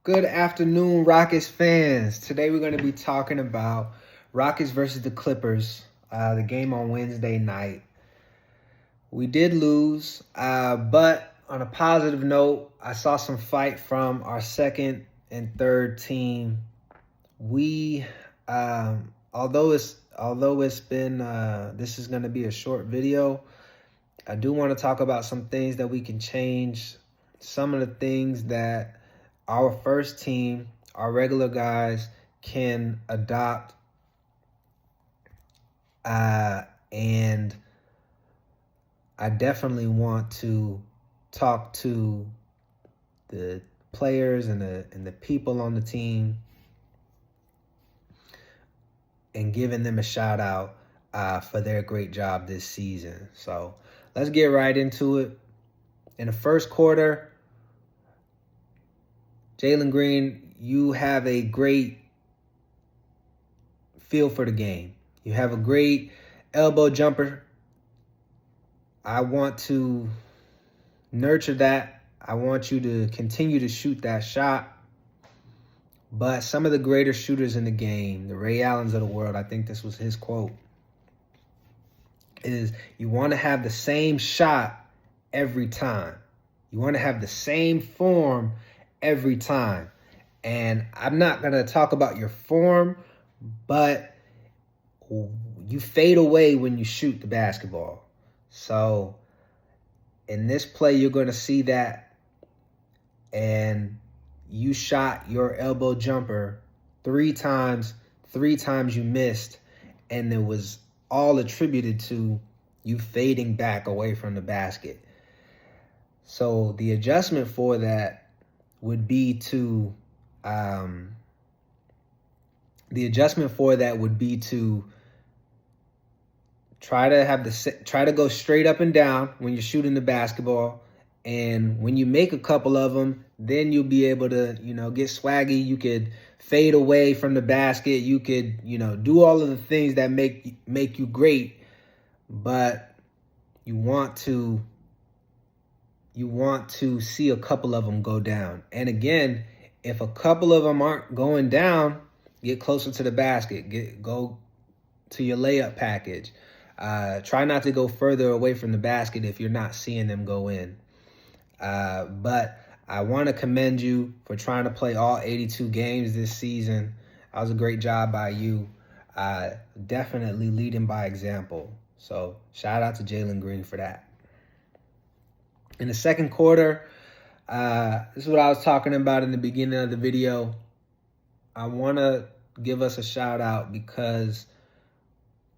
Good afternoon, Rockets fans. Today we're going to be talking about Rockets versus the Clippers, the game on Wednesday night. We did lose, but on a positive note, I saw some fight from our second and third team. We, although it's been, this is going to be a short video. I do want to talk about some things that we can change, some of the things that our first team, our regular guys, can adopt. And I definitely want to talk to the players and the people on the team and giving them a shout out for their great job this season. So let's get right into it. In the first quarter, Jalen Green, you have a great feel for the game. You have a great elbow jumper. I want to nurture that. I want you to continue to shoot that shot. But some of the greater shooters in the game, the Ray Allens of the world, I think this was his quote, is you want to have the same shot every time. You want to have the same form every time. And I'm not going to talk about your form, but you fade away when you shoot the basketball. So in this play, you're going to see that. And you shot your elbow jumper three times you missed, and it was all attributed to you fading back away from the basket. So the adjustment for that would be to try to go straight up and down when you're shooting the basketball. And when you make a couple of them, then you'll be able to, get swaggy. You could fade away from the basket. You could, do all of the things that make you great. But you want to see a couple of them go down. And again, if a couple of them aren't going down, get closer to the basket. Go to your layup package. Try not to go further away from the basket if you're not seeing them go in. But I want to commend you for trying to play all 82 games this season. That was a great job by you. Definitely leading by example. So shout out to Jalen Green for that. In the second quarter, this is what I was talking about in the beginning of the video. I want to give us a shout out because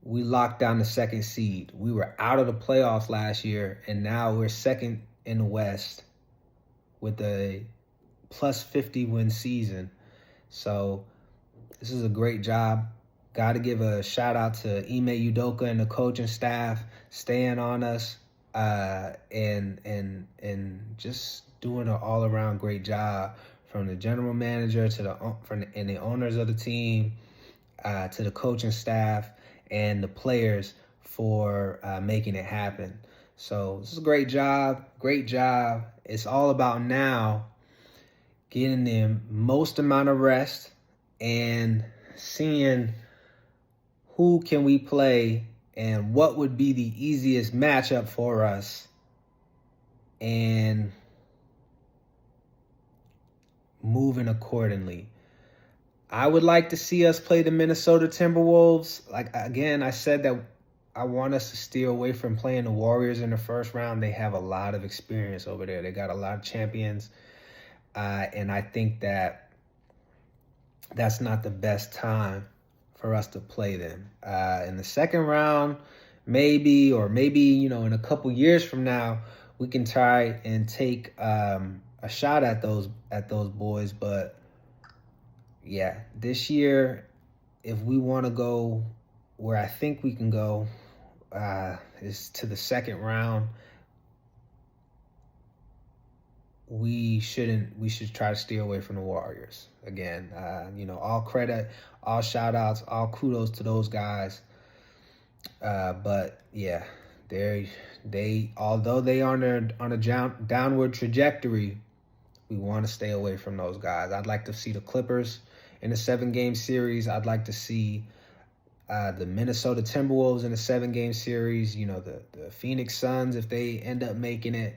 we locked down the second seed. We were out of the playoffs last year, and now we're second in the West with a plus 50 win season. So this is a great job. Got to give a shout out to Ime Udoka and the coaching staff staying on us and just doing an all around great job, from the general manager to the owners of the team to the coaching staff and the players for making it happen. So this is a great job. Great job. It's all about now getting the most amount of rest and seeing who can we play and what would be the easiest matchup for us, and moving accordingly. I would like to see us play the Minnesota Timberwolves. Like, again, I said that I want us to steer away from playing the Warriors in the first round. They have a lot of experience over there. They got a lot of champions. And I think that that's not the best time for us to play them. In the second round, maybe, in a couple years from now, we can try and take a shot at those boys. But yeah, this year, if we want to go where I think we can go, is to the second round. We should try to steer away from the Warriors. Again, all credit, all shout outs, all kudos to those guys. But yeah, although they are on a downward trajectory, We want to stay away from those guys. I'd like to see the Clippers in a 7-game series. I'd like to see the Minnesota Timberwolves in a 7-game series. You know, the Phoenix Suns, if they end up making it.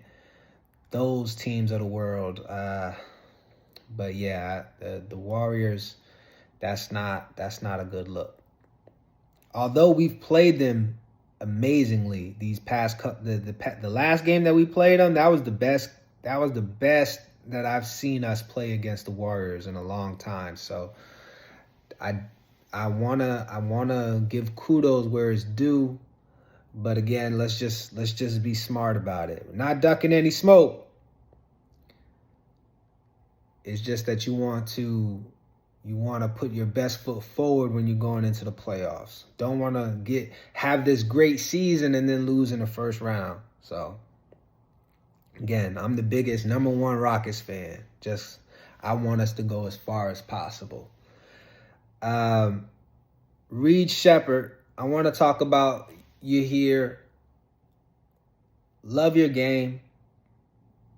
Those teams of the world. But yeah, the Warriors, that's not a good look. Although we've played them amazingly these past the last game that we played them, that was the best that I've seen us play against the Warriors in a long time. So I wanna give kudos where it's due, but again, let's just be smart about it. We're not ducking any smoke. It's just that you want to put your best foot forward when you're going into the playoffs. Don't want to have this great season and then lose in the first round. So again, I'm the biggest #1 Rockets fan. I want us to go as far as possible. Reed Sheppard, I want to talk about you here. Love your game.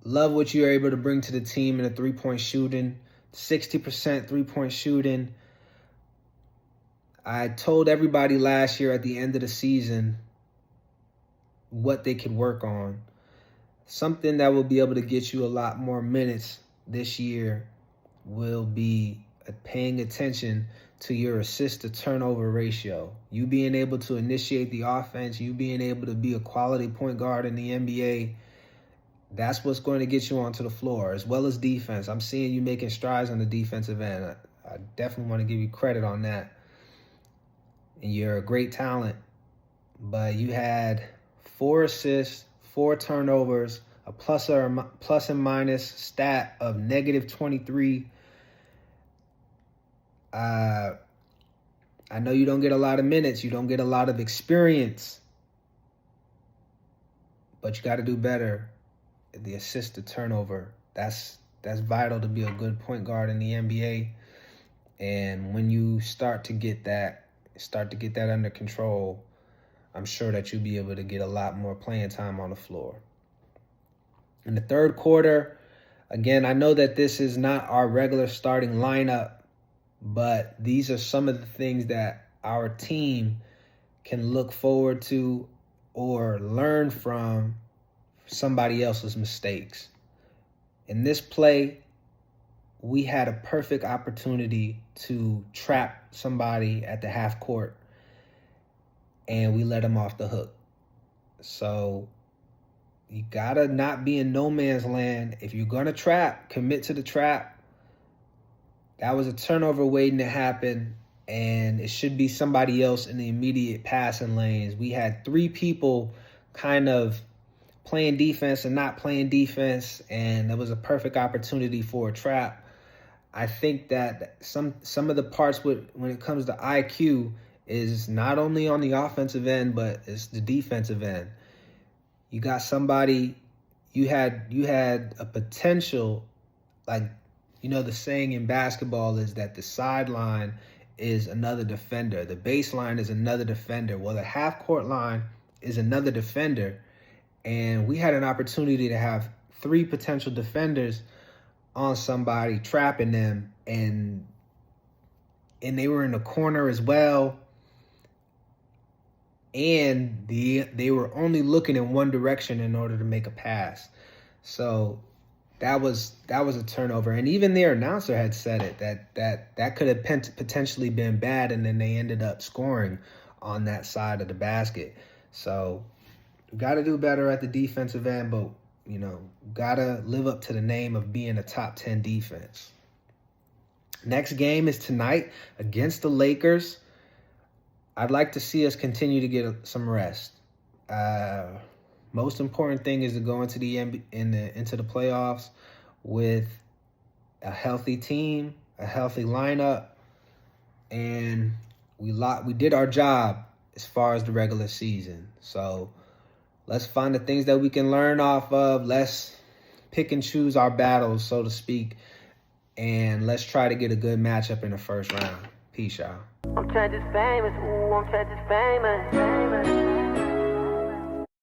Love what you're able to bring to the team in a 3-point shooting, 60% 3-point shooting. I told everybody last year at the end of the season what they could work on. Something that will be able to get you a lot more minutes this year will be paying attention to your assist to turnover ratio. You being able to initiate the offense, you being able to be a quality point guard in the NBA, that's what's going to get you onto the floor, as well as defense. I'm seeing you making strides on the defensive end. I definitely want to give you credit on that. And you're a great talent, but you had 4 assists, 4 turnovers, a plus and minus stat of -23. I know you don't get a lot of minutes. You don't get a lot of experience, but you got to do better. The assist to turnover, that's vital to be a good point guard in the NBA. And when you start to get that under control, I'm sure that you'll be able to get a lot more playing time on the floor. In the third quarter, again, I know that this is not our regular starting lineup, but these are some of the things that our team can look forward to or learn from somebody else's mistakes. In this play, we had a perfect opportunity to trap somebody at the half court, and we let them off the hook. So you gotta not be in no man's land. If you're gonna trap, commit to the trap. That was a turnover waiting to happen, and it should be somebody else in the immediate passing lanes. We had 3 people kind of playing defense and not playing defense, and it was a perfect opportunity for a trap. I think that some of the parts when it comes to IQ is not only on the offensive end, but it's the defensive end. You got somebody, you had a potential, like, you know, the saying in basketball is that the sideline is another defender. The baseline is another defender. Well, the half-court line is another defender. And we had an opportunity to have 3 potential defenders on somebody, trapping them, and they were in the corner as well. And they were only looking in one direction in order to make a pass. So that was a turnover. And even their announcer had said it, that could have potentially been bad, and then they ended up scoring on that side of the basket. So we got to do better at the defensive end, but, you know, got to live up to the name of being a top 10 defense. Next game is tonight against the Lakers. I'd like to see us continue to get some rest. Most important thing is to go into the playoffs with a healthy team, a healthy lineup, and we did our job as far as the regular season. So let's find the things that we can learn off of. Let's pick and choose our battles, so to speak, and let's try to get a good matchup in the first round. Peace, y'all. I'm trying to famous. Ooh, I'm trying to famous.